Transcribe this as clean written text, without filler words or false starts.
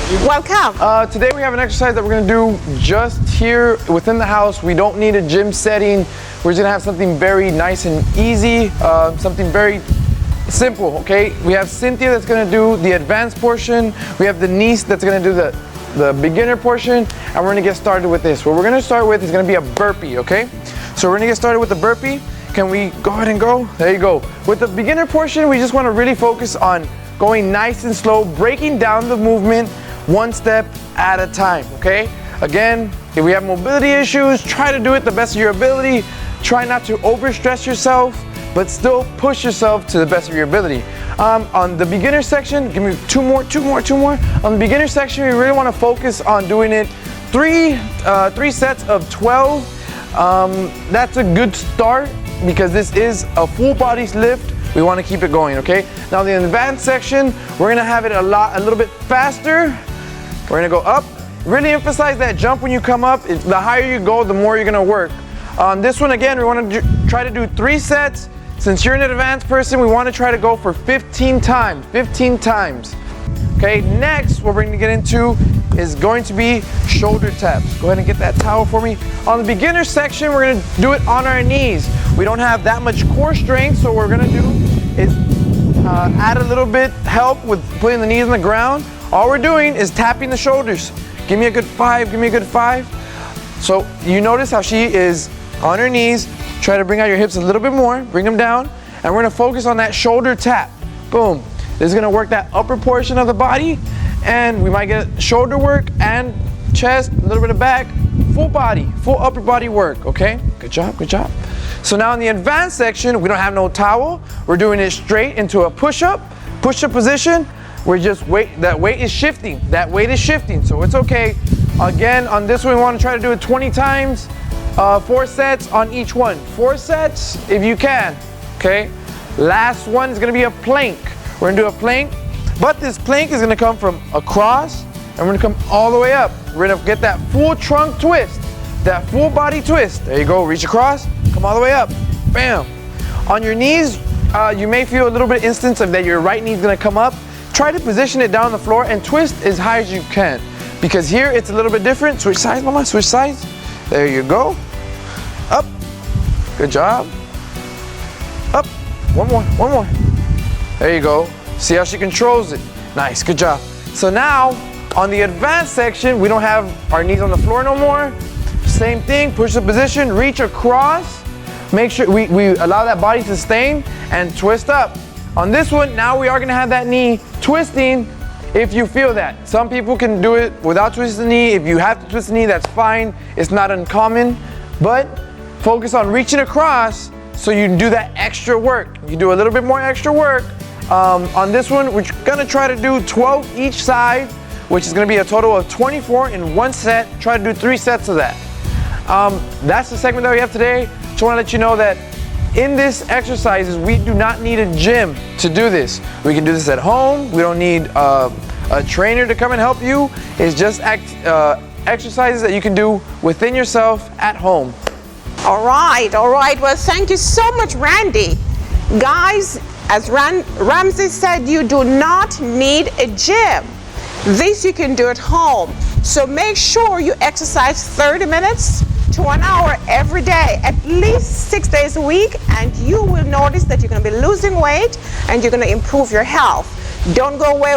Welcome. Today we have an exercise that we're going to do just here within the house. We don't need a gym setting. We're just going to have something very nice and easy, something very simple, okay? We have Cynthia that's going to do the advanced portion. We have Denise that's going to do the beginner portion, and we're going to get started with this. What we're going to start with is going to be a burpee, okay? So we're going to get started with the burpee. Can we go ahead and go? There you go. With the beginner portion, we just want to really focus on going nice and slow, breaking down the movement one step at a time, okay? Again, if we have mobility issues, try to do it the best of your ability. Try not to overstress yourself, but still push yourself to the best of your ability. On the beginner section, give me two more. On the beginner section, we really want to focus on doing it three sets of 12. That's a good start because this is a full body lift. We want to keep it going, okay? Now the advanced section, we're gonna have it a little bit faster. We're gonna go up. Really emphasize that jump when you come up. The higher you go, the more you're gonna work. On this one, again, we want to try to do 3 sets. Since you're an advanced person, we want to try to go for 15 times. 15 times. Okay, next, what we're going to get into is going to be shoulder taps. Go ahead and get that towel for me. On the beginner section, we're going to do it on our knees. We don't have that much core strength, so what we're going to do is add a little bit help with putting the knees on the ground. All we're doing is tapping the shoulders. Give me a good 5, give me a good 5. So you notice how she is on her knees. Try to bring out your hips a little bit more, bring them down, and we're gonna focus on that shoulder tap. Boom. This is gonna work that upper portion of the body, and we might get shoulder work and chest, a little bit of back, full body, full upper body work, okay? Good job, good job. So now in the advanced section, we don't have no towel. We're doing it straight into a push-up position. We're just that weight is shifting. That weight is shifting, so it's okay. Again, on this one, we wanna try to do it 20 times. 4 sets on each one. 4 sets if you can, okay? Last one is gonna be a plank. We're gonna do a plank, but this plank is gonna come from across and we're gonna come all the way up. We're gonna get that full trunk twist, that full body twist. There you go, reach across, come all the way up, bam. On your knees, you may feel a little bit instance of that your right knee is gonna come up. Try to position it down on the floor and twist as high as you can. Because here it's a little bit different. Switch sides, mama, switch sides. There you go. Up. Good job. Up. One more. There you go. See how she controls it. Nice, good job. So now, on the advanced section, we don't have our knees on the floor no more. Same thing, push the position, reach across. Make sure we allow that body to sustain and twist up. On this one, now we are gonna have that knee twisting if you feel that. Some people can do it without twisting the knee. If you have to twist the knee, that's fine. It's not uncommon, but focus on reaching across so you can do that extra work. You do a little bit more extra work. On this one, we're gonna try to do 12 each side, which is gonna be a total of 24 in 1 set. Try to do 3 sets of that. That's the segment that we have today. Just wanna let you know that in this exercises, we do not need a gym to do this. We can do this at home. We don't need a trainer to come and help you. It's just exercises that you can do within yourself at home. All right. Well, thank you so much, Randy. Guys, as Ramsey said, you do not need a gym. This you can do at home. So make sure you exercise 30 minutes to 1 hour every day, at least 6 days a week, and you will notice that you're going to be losing weight and you're going to improve your health. Don't go away.